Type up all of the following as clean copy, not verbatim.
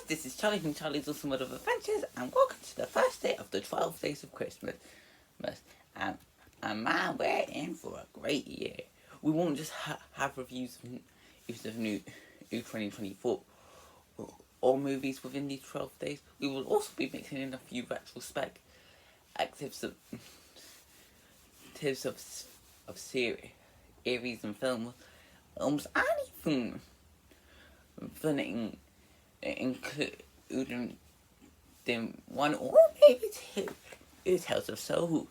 this is Charlie from Charlie's Awesome World of Adventures, and welcome to the first day of the 12 days of Christmas. And man, we're in for a great year. We won't just have reviews of new 2024 or movies within these 12 days. We will also be mixing in a few retrospect actives of series and films, almost anything including one or maybe two tales of so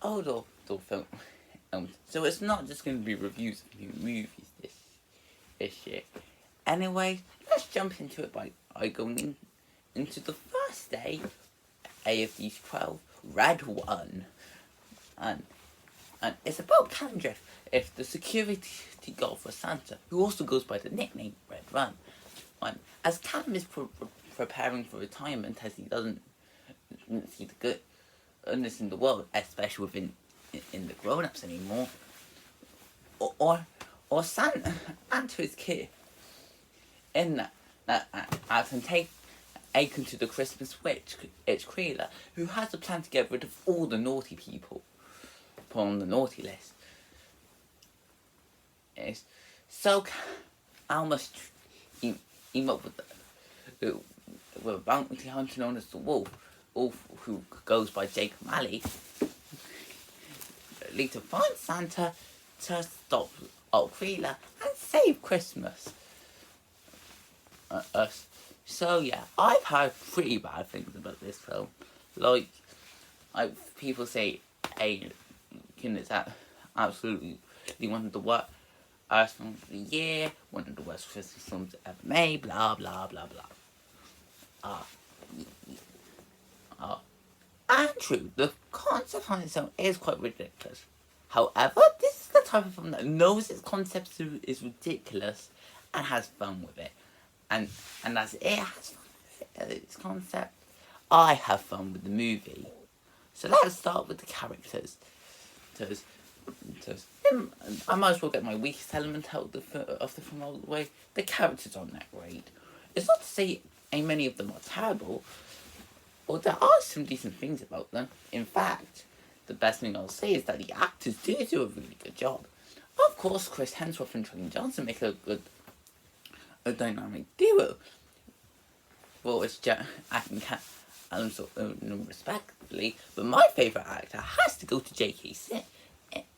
old film. So it's not just going to be reviews of new movies this year. Anyway, let's jump into it by going into the first day of these 12, Red One. And it's about Callum Drift, if the security guard for Santa, who also goes by the nickname Red One. As Callum is preparing for retirement, as he doesn't see the goodness in the world, especially within in the grown-ups anymore, or Santa and to his kid in that and take Aiken to the Christmas witch, it's Creela, who has a plan to get rid of all the naughty people put on the naughty list. So Al must team up with a bounty hunter known as the Wolf, who goes by Jake Malley, lead to find Santa to stop Creela and save Christmas. So yeah, I've heard pretty bad things about this film. Like people say Aiken is absolutely one of the worst films of the year, one of the worst Christmas films ever made, blah blah blah blah. And true, the concept on its own is quite ridiculous. However, this is the type of film that knows its concept is ridiculous and has fun with it. And as it has fun with its concept, I have fun with the movie. So let's start with the characters. I might as well get my weakest element out of the film all the way. The characters aren't that great. It's not to say many of them are terrible, or there are some decent things about them. In fact, the best thing I'll say is that the actors do a really good job. Of course, Chris Hemsworth and Dwayne Johnson make a dynamic duo. Well, it's acting respectively, but my favourite actor has to go to J.K.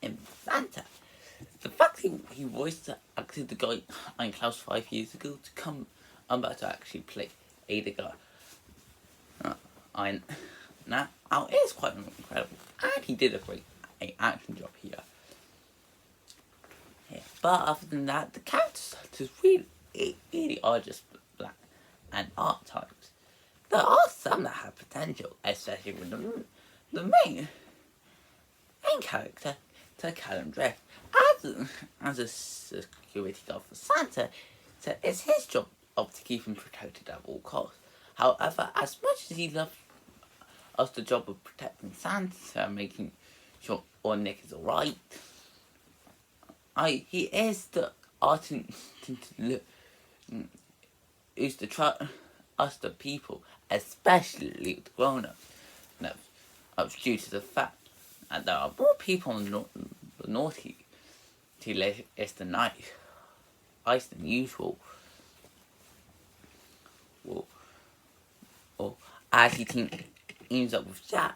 in Santa. The fact he voiced acted the guy in Klaus 5 years ago to come about to actually play the guy now is quite incredible, and he did a great action job here. Yeah, but other than that, the characters really are just black and archetypes. There are some that have potential, especially with the main character, to Callum Drift. As a security guard for Santa, so it's his job to keep him protected at all costs. However, as much as he loves us the job of protecting Santa, making sure all Nick is alright, he is the is to trust us the people, especially the grown-ups, due to the fact that there are more people on the naughty list than nice than usual. Or as he teams up with Jack,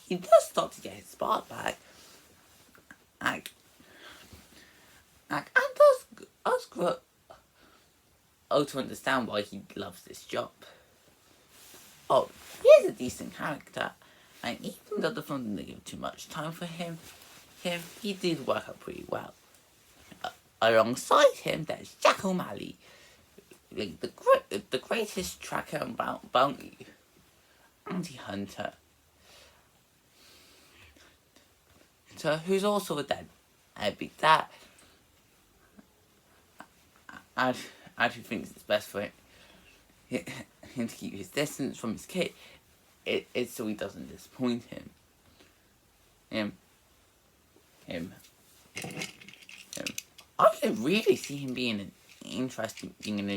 he does start to get his spark back, and does grow to understand why he loves this job. He is a decent character, and even though the film didn't give too much time for him, he did work out pretty well. Alongside him, there's Jack O'Malley, the greatest tracker and bounty hunter, who's also a deadbeat dad, and who thinks it's best for him to keep his distance from his kid. It's so he doesn't disappoint him. I can really see him being an interesting, being an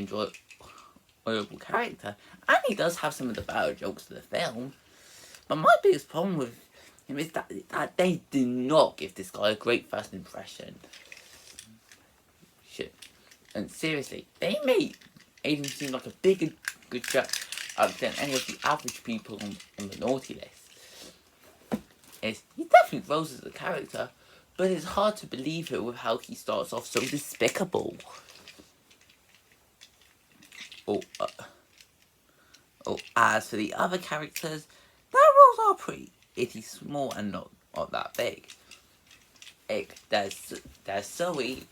enjoyable character, and he does have some of the better jokes of the film. But my biggest problem with him is that they did not give this guy a great first impression. Shit. And seriously, they made Aiden seem like a bigger good jerk than any of the average people on the naughty list. He definitely grows as a character, but it's hard to believe it with how he starts off so despicable. As for the other characters, their roles are pretty small and not that big. There's Zoe.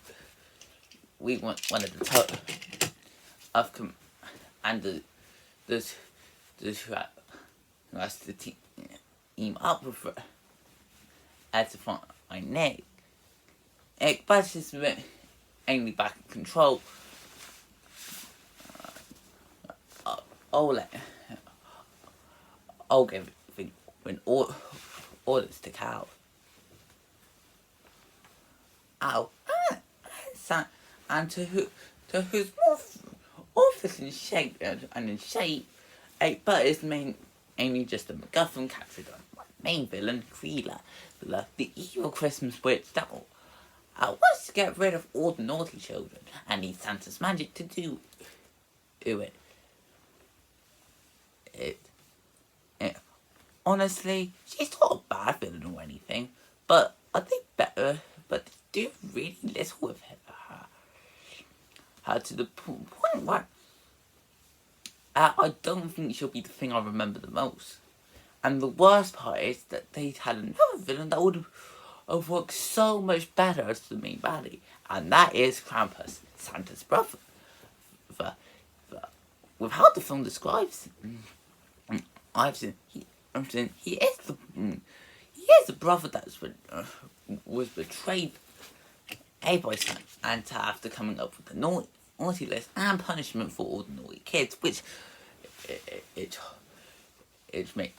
We want one of the top of and those who has to team up with her as to find Nick. But is mainly back in control. I'll give when orders to Cal. And to who's more fit in shape and in shape, but is mainly just a MacGuffin captured on my main villain, Creela, the evil Christmas witch that wants to get rid of all the naughty children and needs Santa's magic to do it. Honestly, she's not a bad villain or anything, but I think better, but they do really little with her to the point where I don't think she'll be the thing I remember the most. And the worst part is that they had another villain that would have worked so much better as the main baddie, and that is Krampus, Santa's brother. With how the film describes him, he is the brother that was betrayed by Santa, and after coming up with the naughty list and punishment for all the naughty kids, which it made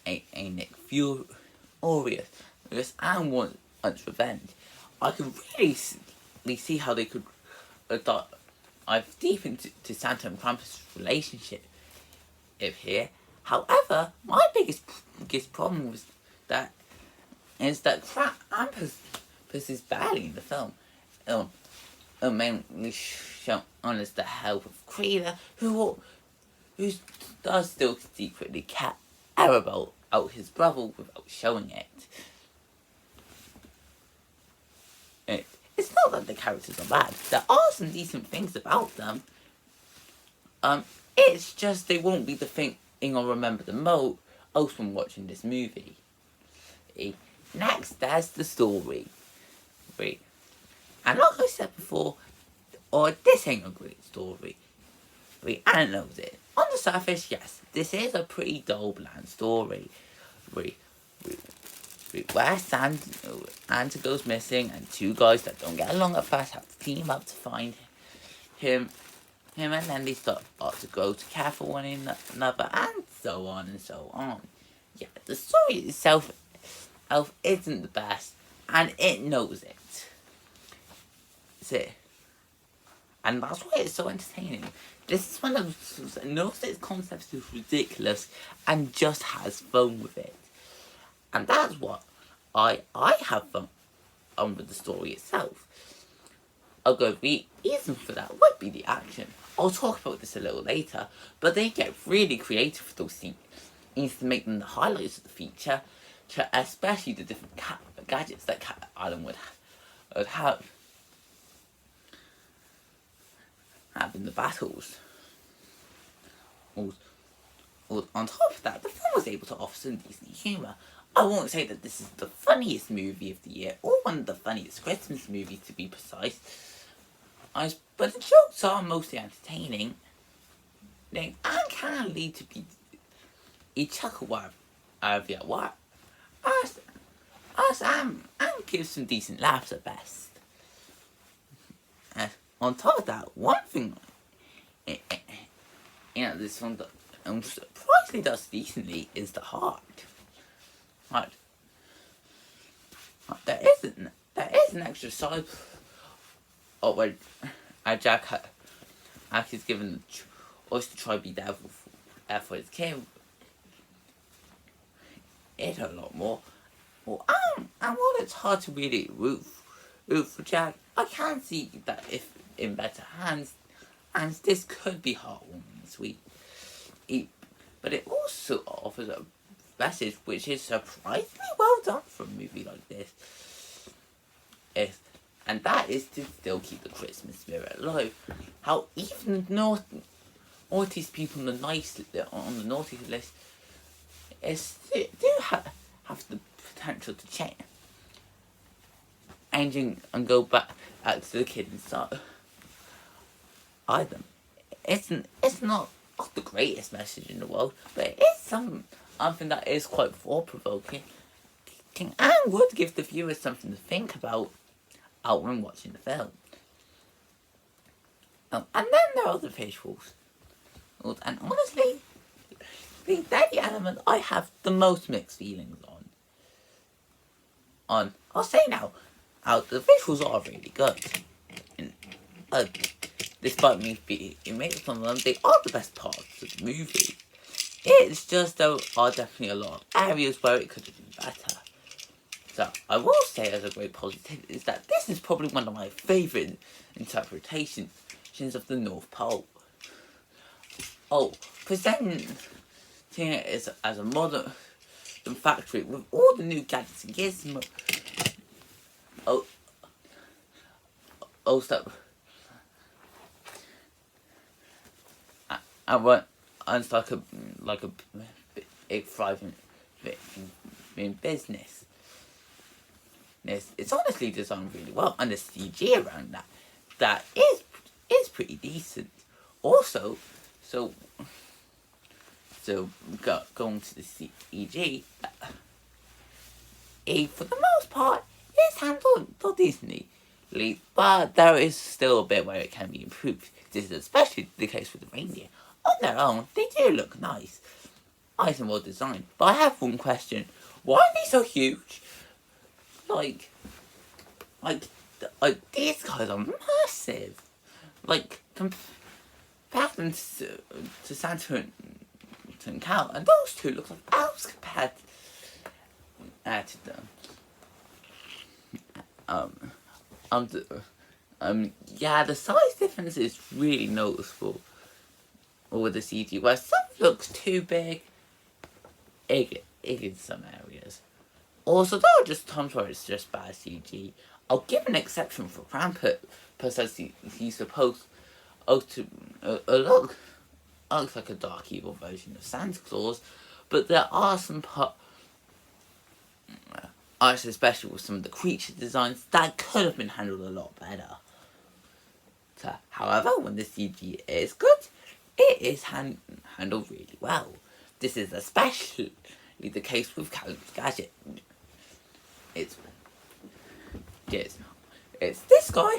Nick furious and wants revenge. I can really see how they could dive deep into Santa and Krampus' relationship here. However, my biggest problem was that Krampus is badly in the film. Mainly shown as the help of Creela, who does still secretly care about his brother without showing it. It's not that the characters are bad. There are some decent things about them. It's just they won't be the thing I'll remember the most from watching this movie. Next, there's the story. And like I said before, this ain't a great story. And knows it. On the surface, yes, this is a pretty dull, bland story. Where Santa goes missing and two guys that don't get along at first have to team up to find him and then they start to grow to care for one another and so on and so on. Yeah, the story itself isn't the best and it knows it. And that's why it's so entertaining. This is one of those that knows that its concept is ridiculous and just has fun with it. And that's what I have fun with the story itself. A good reason for that would be the action. I'll talk about this a little later, but they get really creative with those scenes to make them the highlights of the feature, especially the different gadgets that Cat Island would have in the battles. On top of that, the film was able to offer some decent humour. I won't say that this is the funniest movie of the year, or one of the funniest Christmas movies to be precise, but the jokes are mostly entertaining, and can lead to a chuckle out of and give some decent laughs at best. On top of that, one thing this film surprisingly does decently is the heart. There is an extra side where Jack is given the always to try to be there for his kid. It hurt a lot more. Well, and while it's hard to really root for Jack, I can see that if in better hands, and this could be heartwarming and sweet. But it also offers a message which is surprisingly well done for a movie like this. And that is to still keep the Christmas spirit alive. How even the naughtiest people on the naughty list do have the potential to change, and go back to the kid inside. Either it's not the greatest message in the world, but it is something that is quite thought provoking, and would give the viewers something to think about when watching the film. And then there are the visuals, and honestly, the daddy element I have the most mixed feelings on. I'll say now, the visuals are really good. And, despite me being made some of them, they are the best parts of the movie. It's just there are definitely a lot of areas where it could have been better. So I will say as a great positive is that this is probably one of my favourite interpretations of the North Pole. Presenting it as a modern factory with all the new gadgets and gizmos. And it's like a big thriving in business. It's honestly designed really well, and the CG around that is pretty decent. Also, so going to the CG, for the most part, it's handled decently, but there is still a bit where it can be improved. This is especially the case with the reindeer. On their own, they do look nice and well designed, but I have one question: why are they so huge? Like these guys are massive. Like compare them to Santa and Cal, and those two look like elves compared to them. Yeah, the size difference is really noticeable with the CG, where some looks too big in some areas. Also, there are just times where it's just bad CG. I'll give an exception for Krampus, as he's supposed to look like a dark evil version of Santa Claus, but there are some parts, especially with some of the creature designs, that could have been handled a lot better. So, however, when the CG is good, it is handled really well. This is especially the case with Cal's gadget. It's this guy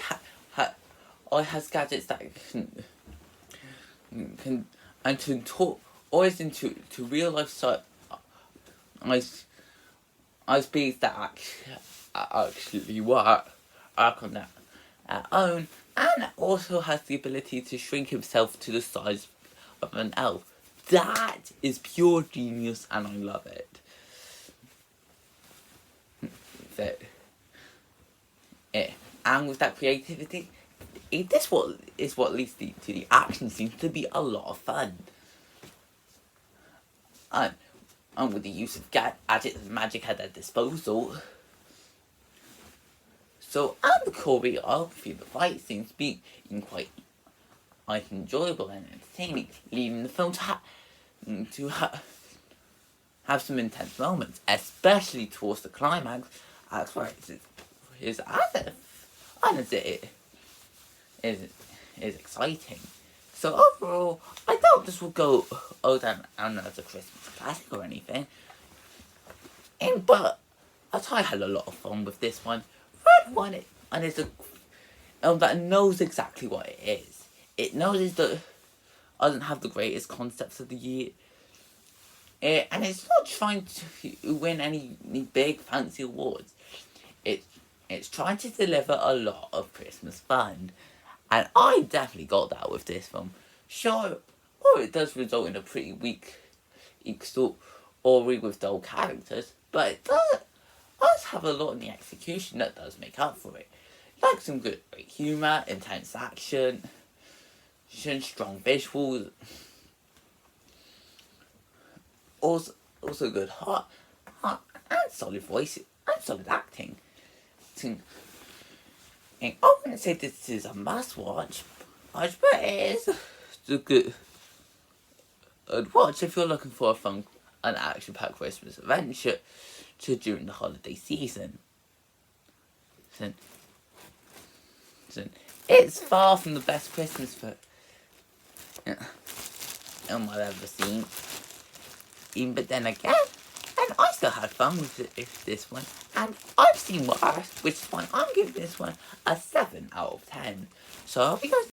has gadgets that can and to talk always into real life speeds that actually work on their own, and also has the ability to shrink himself to the size of an elf. That is pure genius, and I love it. And with that creativity, this is what leads to the action seems to be a lot of fun. And with the use of gadgets and magic at their disposal. So, and the choreography, the fight scenes being quite enjoyable and entertaining, leading the film to have some intense moments, especially towards the climax, where it is exciting. So overall, I doubt this will go down as a Christmas classic or anything. But I had a lot of fun with this one. Red one, and it's a that knows exactly what it is. It knows that doesn't have the greatest concepts of the year. And it's not trying to win any big fancy awards. It's trying to deliver a lot of Christmas fun. And I definitely got that with this film. Sure, Sure, it does result in a pretty weak story with dull characters, but it does have a lot in the execution that does make up for it. Like some good humour, intense action, strong visuals, also good heart and solid voice and solid acting. And I wouldn't say this is a must watch, but it is a good watch if you're looking for a fun and action-packed Christmas adventure during the holiday season. It's far from the best Christmas film I've ever seen. But then again, and I still had fun with this one, and I've seen worse, which is why I'm giving this one a 7 out of 10. So I hope you guys